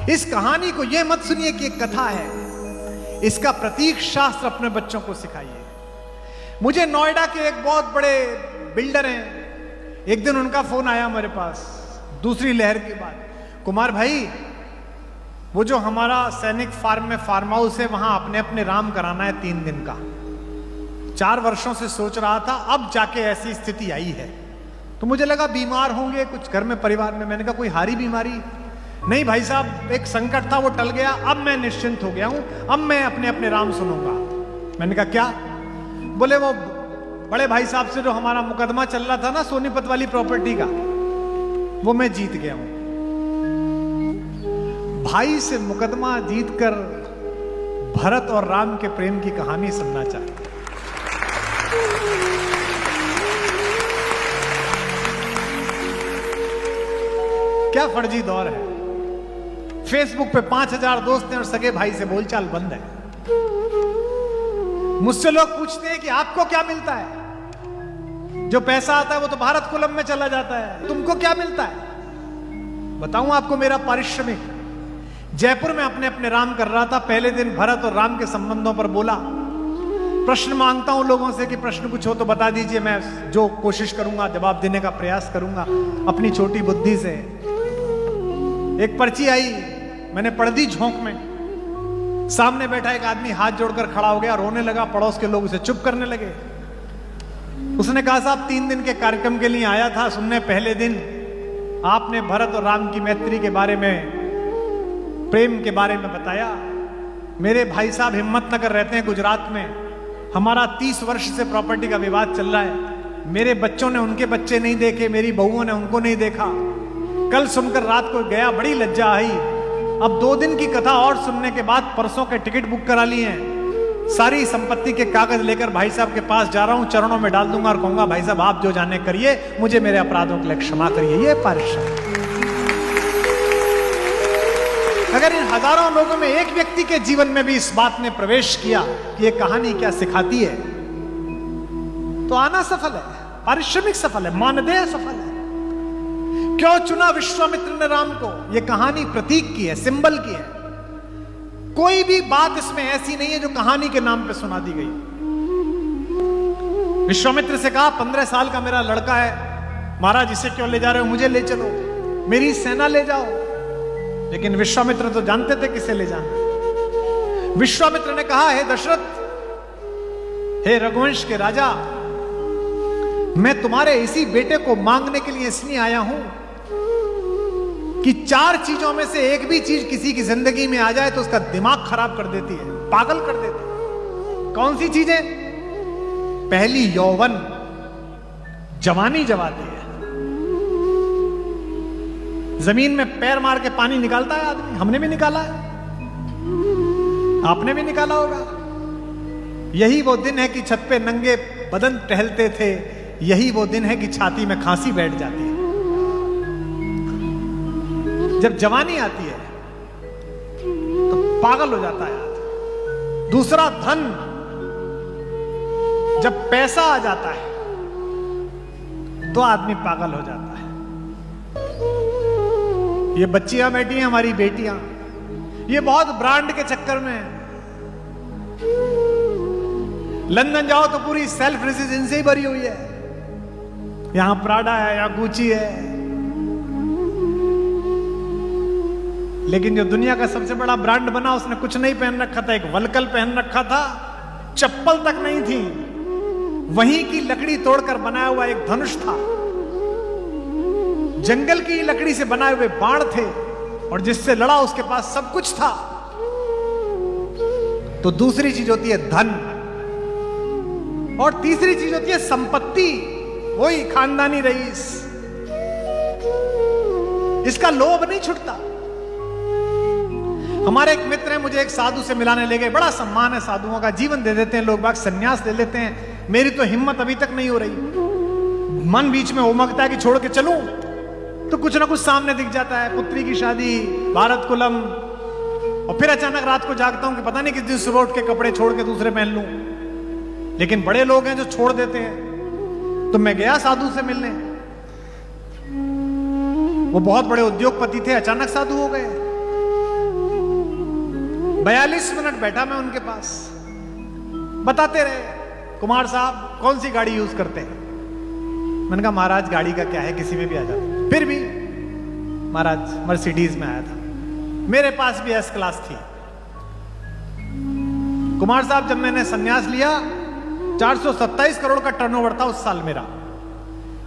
इस कहानी को यह मत सुनिए कि एक कथा है, इसका प्रतीक शास्त्र अपने बच्चों को सिखाइए। मुझे नोएडा के एक बहुत बड़े बिल्डर हैं, एक दिन उनका फोन आया मेरे पास दूसरी लहर के बाद, कुमार भाई वो जो हमारा सैनिक फार्म में फार्म हाउस है वहां अपने अपने राम कराना है 3 दिन का। 4 वर्षों से सोच रहा था, अब जाके ऐसी स्थिति आई है। तो मुझे लगा बीमार होंगे कुछ घर में परिवार में। मैंने कहा कोई हारी बीमारी? नहीं भाई साहब, एक संकट था वो टल गया, अब मैं निश्चिंत हो गया हूं, अब मैं अपने अपने राम सुनूंगा। मैंने कहा क्या? बोले वो बड़े भाई साहब से जो हमारा मुकदमा चल रहा था ना सोनीपत वाली प्रॉपर्टी का, वो मैं जीत गया हूं। भाई से मुकदमा जीतकर भरत और राम के प्रेम की कहानी सुनना चाहते। क्या फर्जी दौर है। फेसबुक पे 5000 दोस्त हैं और सगे भाई से बोलचाल बंद है। मुझसे लोग पूछते हैं कि आपको क्या मिलता है? जो पैसा आता है वो तो भारत कुलम में चला जाता है, तुमको क्या मिलता है? बताऊं आपको मेरा पारिश्रमिक। जयपुर में अपने अपने राम कर रहा था, पहले दिन भरत और राम के संबंधों पर बोला। प्रश्न मांगता हूं लोगों से कि प्रश्न कुछ हो तो बता दीजिए, मैं जो कोशिश करूंगा जवाब देने का प्रयास करूंगा अपनी छोटी बुद्धि से। एक पर्ची आई, मैंने पढ़ दी झोंक में। सामने बैठा एक आदमी हाथ जोड़कर खड़ा हो गया, रोने लगा। पड़ोस के लोग उसे चुप करने लगे। उसने कहा साहब 3 दिन के कार्यक्रम के लिए आया था सुनने। पहले दिन आपने भरत और राम की मैत्री के बारे में, प्रेम के बारे में बताया। मेरे भाई साहब हिम्मतनगर रहते हैं गुजरात में, हमारा 30 वर्ष से प्रॉपर्टी का विवाद चल रहा है। मेरे बच्चों ने उनके बच्चे नहीं देखे, मेरी बहुओं ने उनको नहीं देखा। कल सुनकर रात को गया, बड़ी लज्जा आई। अब 2 दिन की कथा और सुनने के बाद परसों के टिकट बुक करा लिए हैं। सारी संपत्ति के कागज लेकर भाई साहब के पास जा रहा हूं, चरणों में डाल दूंगा और कहूंगा भाई साहब आप जो जाने करिए, मुझे मेरे अपराधों के लिए क्षमा करिए। ये पारिश्रमिक। अगर इन हजारों लोगों में एक व्यक्ति के जीवन में भी इस बात ने प्रवेश किया कि ये कहानी क्या सिखाती है, तो आना सफल है, पारिश्रमिक सफल है, मानदेय सफल है। क्यों चुना विश्वामित्र ने राम को? यह कहानी प्रतीक की है, सिंबल की है। कोई भी बात इसमें ऐसी नहीं है जो कहानी के नाम पे सुना दी गई। विश्वामित्र से कहा 15 साल का मेरा लड़का है, महाराज इसे क्यों ले जा रहे हो? मुझे ले चलो, मेरी सेना ले जाओ। लेकिन विश्वामित्र तो जानते थे किसे ले जाना। विश्वामित्र ने कहा हे दशरथ, हे रघुवंश के राजा, मैं तुम्हारे इसी बेटे को मांगने के लिए इसलिए आया हूं कि 4 चीजों में से एक भी चीज किसी की जिंदगी में आ जाए तो उसका दिमाग खराब कर देती है, पागल कर देती है। कौन सी चीजें? पहली यौवन, जवानी जवाती है। जमीन में पैर मार के पानी निकालता है आदमी, हमने भी निकाला है, आपने भी निकाला होगा। यही वो दिन है कि छत पे नंगे बदन टहलते थे, यही वो दिन है कि छाती में खांसी बैठ जाती है। जब जवानी आती है तो पागल हो जाता है आदमी। दूसरा धन, जब पैसा आ जाता है तो आदमी पागल हो जाता है। ये बच्चियां बैठी हैं हमारी बेटियां, ये बहुत ब्रांड के चक्कर में है। लंदन जाओ तो पूरी सेल्फ रेसिडेंसी ही भरी हुई है, यहां प्राडा है, यहां गुची है। लेकिन जो दुनिया का सबसे बड़ा ब्रांड बना उसने कुछ नहीं पहन रखा था, एक वलकल पहन रखा था, चप्पल तक नहीं थी। वहीं की लकड़ी तोड़कर बनाया हुआ एक धनुष था, जंगल की लकड़ी से बनाए हुए बाण थे, और जिससे लड़ा उसके पास सब कुछ था। तो दूसरी चीज होती है धन, और तीसरी चीज होती है संपत्ति, वही खानदानी रईस। इसका लोभ नहीं छूटता। हमारे एक मित्र हैं, मुझे एक साधु से मिलाने ले गए। बड़ा सम्मान है साधुओं का, जीवन दे देते हैं लोग बाग, सन्यास ले लेते हैं। मेरी तो हिम्मत अभी तक नहीं हो रही। मन बीच में उमगता है कि छोड़ के चलूं, तो कुछ ना कुछ सामने दिख जाता है, पुत्री की शादी, भारत कुलम, और फिर अचानक रात को जागता हूं कि पता नहीं किस दिन सुबह उठ के कपड़े छोड़ के दूसरे पहन लूं। लेकिन बड़े लोग हैं जो छोड़ देते हैं। तो मैं गया साधु से मिलने, वो बहुत बड़े उद्योगपति थे, अचानक साधु हो गए। 42 मिनट बैठा मैं उनके पास, बताते रहे कुमार साहब कौन सी गाड़ी यूज करते हैं। मैंने कहा महाराज गाड़ी का क्या है, किसी में भी आ जाता। फिर भी महाराज मर्सिडीज में आया था, मेरे पास भी एस क्लास थी। कुमार साहब जब मैंने संन्यास लिया 427 करोड़ का टर्नओवर था उस साल मेरा।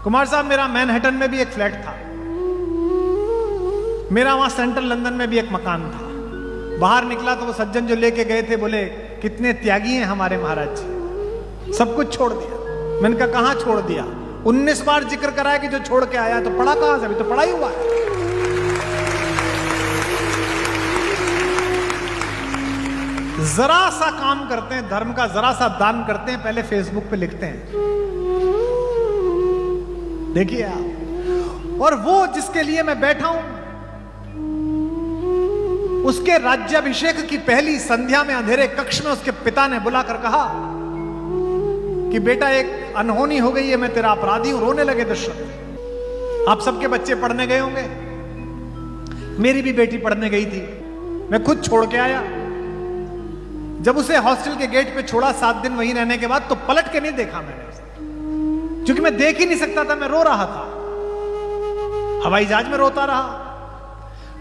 कुमार साहब मेरा मैनहट्टन में भी एक फ्लैट था, मेरा वहां सेंट्रल लंदन में भी एक मकान था। बाहर निकला तो वो सज्जन जो लेके गए थे बोले कितने त्यागी हैं हमारे महाराज जी, सब कुछ छोड़ दिया। मैंने कहा कहां छोड़ दिया? 19 बार जिक्र कराया कि जो छोड़ के आया, तो पढ़ा कहां से? अभी तो पढ़ा ही हुआ है। जरा सा काम करते हैं धर्म का, जरा सा दान करते हैं, पहले फेसबुक पे लिखते हैं। देखिए आप, और वो जिसके लिए मैं बैठा हूं, उसके राज्याभिषेक की पहली संध्या में अंधेरे कक्ष में उसके पिता ने बुलाकर कहा कि बेटा एक अनहोनी हो गई है, मैं तेरा अपराधी हूं। रोने लगे दशरथ। आप सबके बच्चे पढ़ने गए होंगे, मेरी भी बेटी पढ़ने गई थी, मैं खुद छोड़ के आया। जब उसे हॉस्टल के गेट पे छोड़ा 7 दिन वहीं रहने के बाद, तो पलट के नहीं देखा मैंने उसे, क्योंकि मैं देख ही नहीं सकता था, मैं रो रहा था। हवाई जहाज में रोता रहा।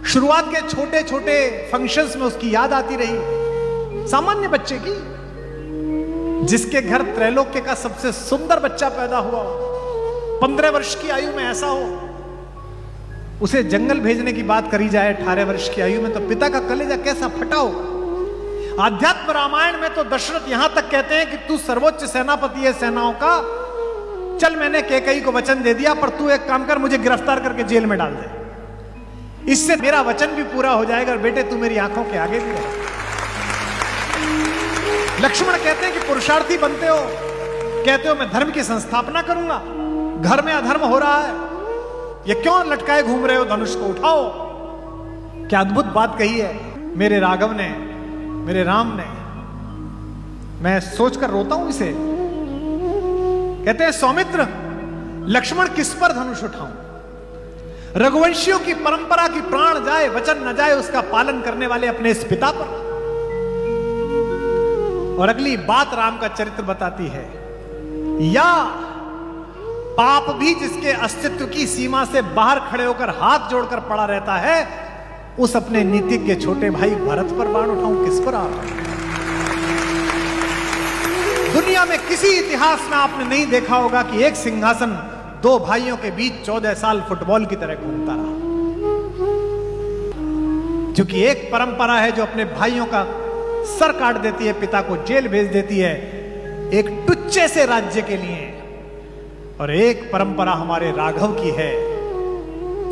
शुरुआत के छोटे छोटे फंक्शंस में उसकी याद आती रही, सामान्य बच्चे की, जिसके घर त्रैलोक्य का सबसे सुंदर बच्चा पैदा हुआ, 15 वर्ष की आयु में ऐसा हो, उसे जंगल भेजने की बात करी जाए 18 वर्ष की आयु में, तो पिता का कलेजा कैसा फटा हो। आध्यात्म रामायण में तो दशरथ यहां तक कहते हैं कि तू सर्वोच्च सेनापति है सेनाओं का, चल मैंने कैकेयी को वचन दे दिया, पर तू एक काम कर, मुझे गिरफ्तार करके जेल में डाल दे, इससे मेरा वचन भी पूरा हो जाएगा और बेटे तू मेरी आंखों के आगे भी रहे। लक्ष्मण कहते हैं कि पुरुषार्थी बनते हो, कहते हो मैं धर्म की संस्थापना करूंगा, घर में अधर्म हो रहा है, ये क्यों लटकाए घूम रहे हो, धनुष को उठाओ। क्या अद्भुत बात कही है मेरे राघव ने, मेरे राम ने। मैं सोचकर रोता हूं इसे। कहते हैं सौमित्र, लक्ष्मण किस पर धनुष उठाऊं? रघुवंशियों की परंपरा की प्राण जाए वचन न जाए, उसका पालन करने वाले अपने इस पिता पर। और अगली बात राम का चरित्र बताती है, या पाप भी जिसके अस्तित्व की सीमा से बाहर खड़े होकर हाथ जोड़कर पड़ा रहता है, उस अपने नीतिज्ञ छोटे भाई भरत पर बाण उठाऊं, किस पर आ रहा हूं? दुनिया में किसी इतिहास में आपने नहीं देखा होगा कि एक सिंहासन 2 भाइयों के बीच 14 साल फुटबॉल की तरह घूमता रहा, क्योंकि एक परंपरा है जो अपने भाइयों का सर काट देती है, पिता को जेल भेज देती है एक टुच्चे से राज्य के लिए। और एक परंपरा हमारे राघव की है,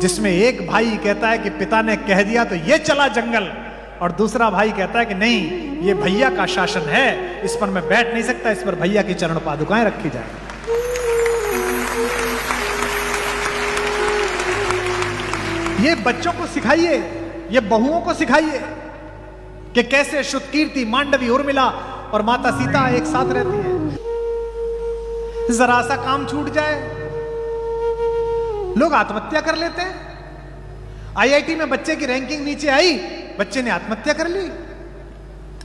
जिसमें एक भाई कहता है कि पिता ने कह दिया तो ये चला जंगल, और दूसरा भाई कहता है कि नहीं, ये भैया का शासन है, इस पर मैं बैठ नहीं सकता, इस पर भैया की चरण पादुकाएं रखी जाए। ये बच्चों को सिखाइए, ये बहुओं को सिखाइए कि कैसे श्रुतकीर्ति, मांडवी, उर्मिला और माता सीता एक साथ रहती है। जरा सा काम छूट जाए, लोग आत्महत्या कर लेते हैं। आईआईटी में बच्चे की रैंकिंग नीचे आई, बच्चे ने आत्महत्या कर ली,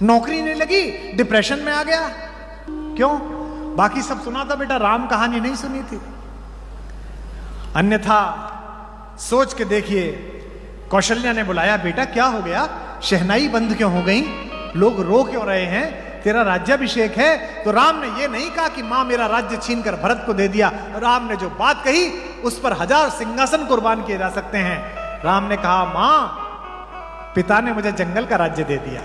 नौकरी नहीं लगी, डिप्रेशन में आ गया। क्यों? बाकी सब सुना था बेटा, राम कहानी नहीं सुनी थी। अन्यथा सोच के देखिए, कौशल्या ने बुलाया, बेटा क्या हो गया, शहनाई बंद क्यों हो गई, लोग रो क्यों रहे हैं, तेरा राज्याभिषेक है। तो राम ने यह नहीं कहा कि मां मेरा राज्य छीनकर भरत को दे दिया। राम ने जो बात कही उस पर 1000 सिंहासन कुर्बान किए जा सकते हैं। राम ने कहा, मां पिता ने मुझे जंगल का राज्य दे दिया।